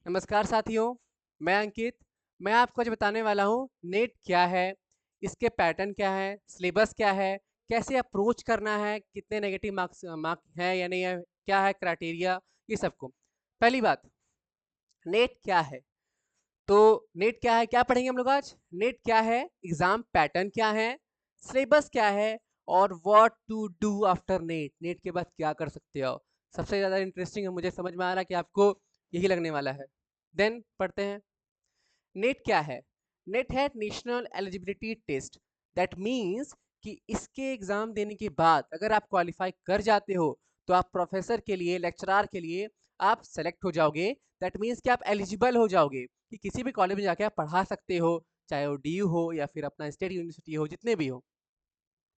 नमस्कार साथियों, मैं अंकित। मैं आपको आज बताने वाला हूँ नेट क्या है, इसके पैटर्न क्या है, सिलेबस क्या है, कैसे अप्रोच करना है, कितने नेगेटिव मार्क है या नहीं है, क्या है क्राइटेरिया, ये सबको। पहली बात, नेट क्या है? तो नेट क्या है, क्या पढ़ेंगे हम लोग आज? नेट क्या है, एग्जाम पैटर्न क्या है, सिलेबस क्या है, और what to do after NET, NET के बाद क्या कर सकते हो। सबसे ज़्यादा इंटरेस्टिंग है, मुझे समझ में आ रहा है कि आपको यही लगने वाला है। देन पढ़ते हैं। नेट क्या है? नेट है national eligibility test. That means कि इसके एग्जाम देने के बाद अगर आप क्वालिफाई कर जाते हो तो आप प्रोफेसर के लिए, लेक्चरर के लिए आप सेलेक्ट हो जाओगे। दैट मीन्स कि आप एलिजिबल हो जाओगे कि किसी भी कॉलेज में जाके आप पढ़ा सकते हो, चाहे वो डी हो या फिर अपना स्टेट यूनिवर्सिटी हो, जितने भी हो।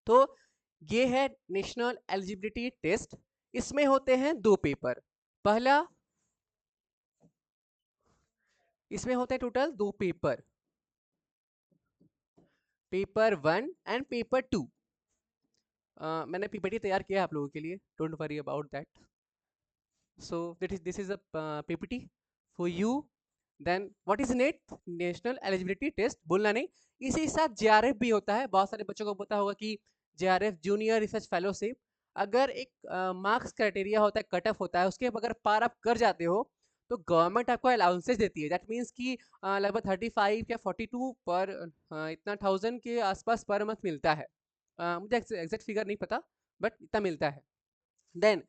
तो ये है नेशनल एलिजिबिलिटी टेस्ट। इसमें होते हैं दो पेपर। पहला, इसमें होते हैं टोटल दो पेपर, पेपर 1 एंड पेपर 2। मैंने पीपीटी तैयार किया है आप लोगों के लिए, don't worry about that. So this is a PPT for you. Then what is NET? National eligibility test, बोलना नहीं। इसी के साथ जेआरएफ भी होता है। बहुत सारे बच्चों को पता होगा कि जेआरएफ जूनियर रिसर्च फेलोशिप, अगर एक मार्क्स क्राइटेरिया होता है, कट ऑफ होता है, उसके अगर पार आप कर जाते हो तो गवर्नमेंट आपको अलाउंसेस देती है। दैट मीन्स कि लगभग 35 या 42 पर इतना थाउजेंड के आसपास पर मंथ मिलता है। मुझे एग्जैक्ट फिगर नहीं पता, बट इतना मिलता है। देन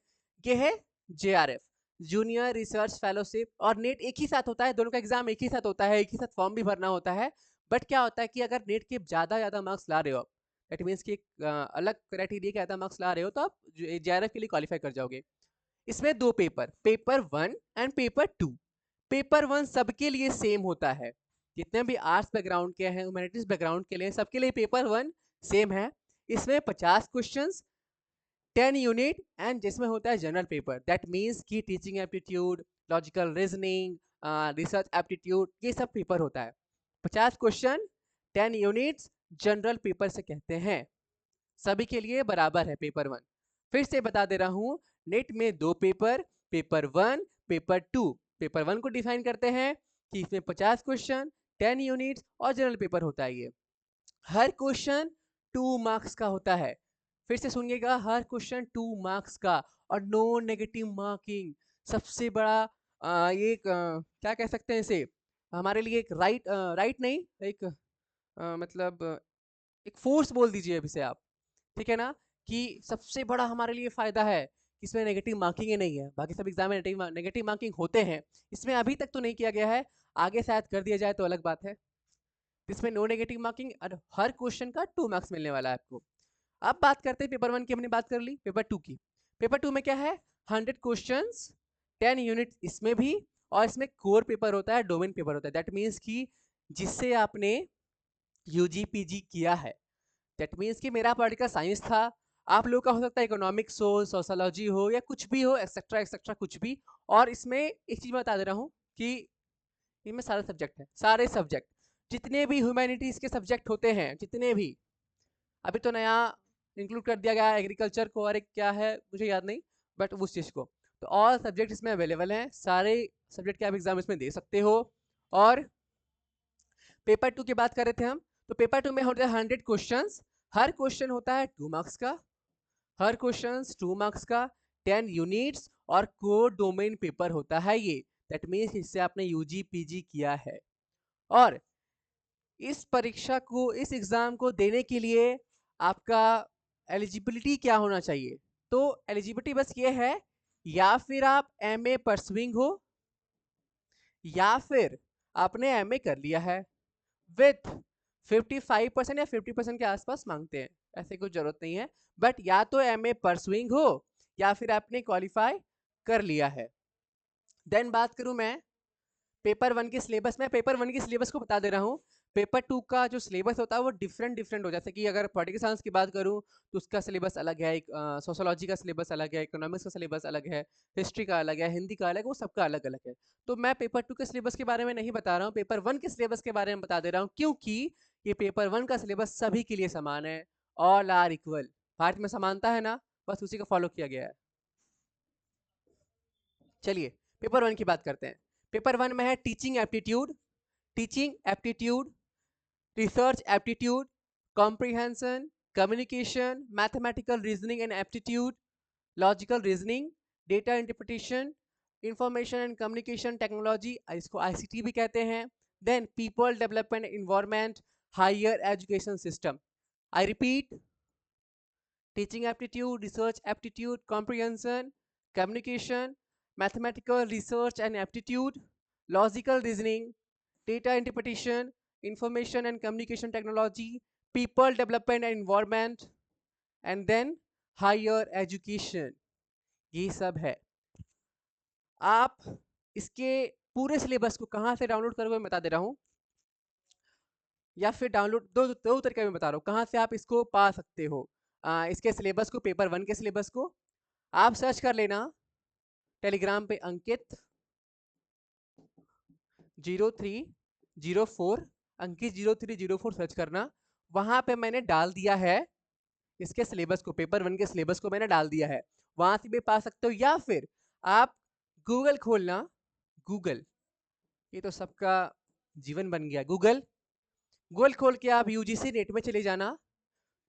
ये है जेआरएफ, जूनियर रिसर्च फेलोशिप। और नेट एक ही साथ होता है, दोनों का एग्जाम एक ही साथ होता है, एक ही साथ फॉर्म भी भरना होता है। बट क्या होता है कि अगर नेट के ज़्यादा मार्क्स ला रहे हो आप, दैट मीन्स कि एक अलग क्राइटेरिया के ज़्यादा मार्क्स ला रहे हो, तो आप जेआरएफ के लिए क्वालिफाई कर जाओगे। इसमें दो paper, paper 1 and paper 2। Paper 1 सबके लिए सेम होता है, जितने भी आर्ट्स बैकग्राउंड के हैं, ह्यूमैनिटीज बैकग्राउंड के लिए, सबके लिए पेपर 1 सेम है। इसमें 50 क्वेश्चंस, 10 यूनिट, एंड जिसमें होता है जनरल पेपर। दैट मीन्स कि teaching aptitude, logical reasoning, research aptitude, ये सब पेपर होता है। 50 क्वेश्चन, 10 यूनिट्स, जनरल पेपर से कहते हैं। सभी के लिए बराबर है पेपर 1। फिर से बता दे रहा हूँ, नेट में दो पेपर, पेपर 1, पेपर 2। पेपर 1 को डिफाइन करते हैं कि इसमें 50 क्वेश्चन, 10 यूनिट्स और जनरल पेपर होता है। ये हर क्वेश्चन 2 मार्क्स का होता है। फिर से सुनिएगा, हर क्वेश्चन 2 मार्क्स का, और नो नेगेटिव मार्किंग। सबसे बड़ा ये क्या कह सकते हैं इसे, हमारे लिए एक राइट नहीं, एक मतलब एक फोर्स बोल दीजिए अभी से आप, ठीक है ना, कि सबसे बड़ा हमारे लिए फायदा है कि इसमें नेगेटिव मार्किंग ही नहीं है। बाकी सब एग्जाम में नेगेटिव मार्किंग होते हैं, इसमें अभी तक तो नहीं किया गया है, आगे शायद कर दिया जाए तो अलग बात है। इसमें नो नेगेटिव मार्किंग, और हर क्वेश्चन का 2 मार्क्स मिलने वाला है आपको। अब बात करते हैं पेपर 1 की, हमने बात कर ली। पेपर 2 की, पेपर 2 में क्या है? 100 क्वेश्चंस, 10 यूनिट इसमें भी, और इसमें कोर पेपर होता है, डोमेन पेपर होता है। दैट मीन्स कि जिससे आपने यूजी पीजी किया है, दैट मीन्स कि मेरा पॉलिटिकल साइंस था, आप लोग का हो सकता है इकोनॉमिक्स हो, सोशोलॉजी हो, या कुछ भी हो, एक्सेट्रा एक्सेट्रा कुछ भी। और इसमें एक चीज मैं बता दे रहा हूँ कि इनमें सारे सब्जेक्ट हैं, सारे सब्जेक्ट, जितने भी ह्यूमैनिटीज के सब्जेक्ट होते हैं, जितने भी, अभी तो नया इंक्लूड कर दिया गया है एग्रीकल्चर को, और एक क्या है मुझे याद नहीं, बट उस चीज़ को। तो ऑल सब्जेक्ट इसमें अवेलेबल हैं, सारे सब्जेक्ट के आप एग्जाम इसमें दे सकते हो। और पेपर 2 की बात कर रहे थे हम, तो पेपर 2 में होते हैं 100 क्वेश्चन, हर क्वेश्चन होता है 2 मार्क्स का, हर क्वेश्चन 2 मार्क्स का, 10 यूनिट्स, और कोर डोमेन पेपर होता है ये। दैट मीन्स इससे आपने यूजी पीजी किया है। और इस परीक्षा को, इस एग्जाम को देने के लिए आपका एलिजिबिलिटी क्या होना चाहिए? तो एलिजिबिलिटी बस ये है, या फिर आप एमए परसुइंग हो, या फिर आपने एमए कर लिया है विथ 55% या 50% के आसपास मांगते हैं, ऐसे कुछ जरूरत नहीं है। बट या तो एमए परसुइंग हो, या फिर आपने क्वालिफाई कर लिया है। देन बात करूं मैं पेपर 1 के सिलेबस में, पेपर 1 के सिलेबस को बता दे रहा हूँ। पेपर 2 का जो सिलेबस होता है वो डिफरेंट डिफरेंट हो, जैसे कि अगर पॉलिटिकल साइंस की बात करूँ तो उसका सिलेबस अलग है, सोशोलॉजी का सिलेबस अलग है, इकोनॉमिक्स का सिलेबस अलग है, हिस्ट्री का अलग है, हिंदी का अलग है, वो सबका अलग अलग है। तो मैं पेपर 2 के सिलेबस के बारे में नहीं बता रहा हूँ, पेपर 1 के सिलेबस के बारे में बता दे रहा हूँ, क्योंकि ये पेपर 1 का सिलेबस सभी के लिए समान है। ऑल आर इक्वल, भारत में समानता है ना, बस उसी को फॉलो किया गया है। चलिए पेपर 1 की बात करते हैं। पेपर 1 में है teaching aptitude, research aptitude, comprehension, communication, mathematical reasoning and aptitude, logical reasoning, data interpretation, information and communication technology, इसको आईसीटी भी कहते हैं, then people development environment, higher education system. I repeat, teaching aptitude, research aptitude, comprehension, communication, mathematical research and aptitude, logical reasoning, data interpretation, information and communication technology, people development and environment, and then higher education। ये सब है। आप इसके पूरे syllabus को कहाँ से download करोगे मैं बता दे रहा हूँ, या फिर डाउनलोड दो तरीके में बता रहा हूँ कहाँ से आप इसको पा सकते हो। इसके सिलेबस को, पेपर 1 के सिलेबस को आप सर्च कर लेना टेलीग्राम पे, अंकित 0304, अंकित 0304 सर्च करना। वहां पे मैंने डाल दिया है इसके सिलेबस को, पेपर 1 के सिलेबस को मैंने डाल दिया है, वहां से भी पा सकते हो। या फिर आप गूगल खोलना, गूगल, ये तो सबका जीवन बन गया, गूगल खोल के आप यूजीसी नेट में चले जाना,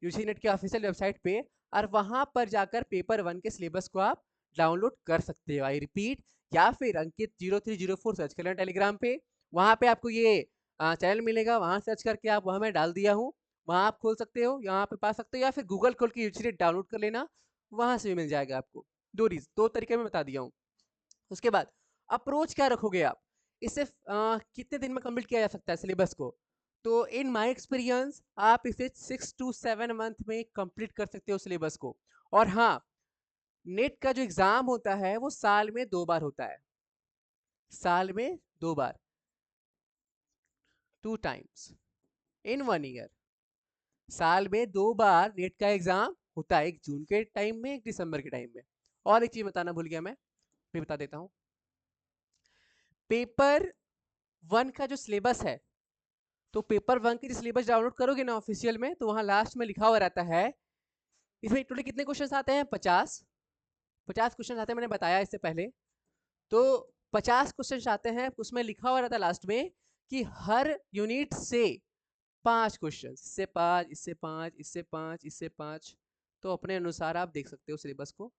यूजीसी नेट के ऑफिशियल वेबसाइट पे, और वहां पर जाकर पेपर 1 के सिलेबस को आप डाउनलोड कर सकते हो। आई रिपीट, या फिर अंकित 0304 सर्च कर लेना टेलीग्राम पे, वहां पे आपको ये चैनल मिलेगा, वहां सर्च करके आप, वहां मैं डाल दिया हूँ, वहां आप खोल सकते हो, यहाँ पे पा सकते हो, या फिर गूगल खोल के यूजीसी नेट डाउनलोड कर लेना, वहां से भी मिल जाएगा आपको। दो तरीके में बता दिया हूँ। उसके बाद अप्रोच क्या रखोगे आप, इसे कितने दिन में कंप्लीट किया जा सकता है सिलेबस को, तो इन माय एक्सपीरियंस आप इसे 6 to 7 मंथ में कंप्लीट कर सकते हो सिलेबस को। और हाँ, नेट का जो एग्जाम होता है वो साल में 2 बार होता है, साल में 2 बार, 2 टाइम्स इन 1 ईयर। साल में 2 बार नेट का एग्जाम होता है, एक जून के टाइम में, एक दिसंबर के टाइम में। और एक चीज बताना भूल गया मैं, भी बता देता हूं। पेपर 1 का जो सिलेबस है, तो पेपर 1 की सिलेबस डाउनलोड करोगे ना ऑफिशियल में, तो वहां लास्ट में लिखा हुआ रहता है, इसमें टोटल कितने क्वेश्चन आते हैं, 50 क्वेश्चन आते हैं, मैंने बताया इससे पहले। तो 50 क्वेश्चन आते हैं, उसमें लिखा हुआ रहता है लास्ट में कि हर यूनिट से 5 क्वेश्चन, इससे 5, इससे 5, इससे 5, इससे 5। तो अपने अनुसार आप देख सकते हो सिलेबस को।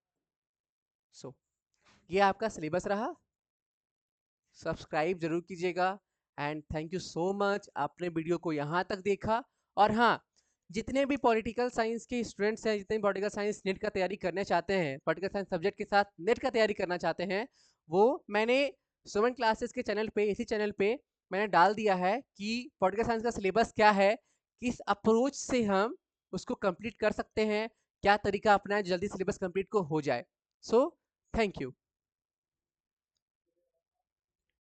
सो ये आपका सिलेबस रहा, सब्सक्राइब जरूर कीजिएगा, and thank you so much, आपने वीडियो को यहाँ तक देखा। और हाँ, जितने भी पॉलिटिकल साइंस के स्टूडेंट्स हैं, जितने भी पॉलिटिकल साइंस नेट का तैयारी करना चाहते हैं, पॉलिटिकल साइंस सब्जेक्ट के साथ नेट का तैयारी करना चाहते हैं, वो मैंने सुमन क्लासेस के चैनल पे, इसी चैनल पे मैंने डाल दिया है कि पॉलिटिकल साइंस का सिलेबस क्या है, किस अप्रोच से हम उसको कंप्लीट कर सकते हैं, क्या तरीका अपनाएं जल्दी सिलेबस कंप्लीट को हो जाए। So thank you.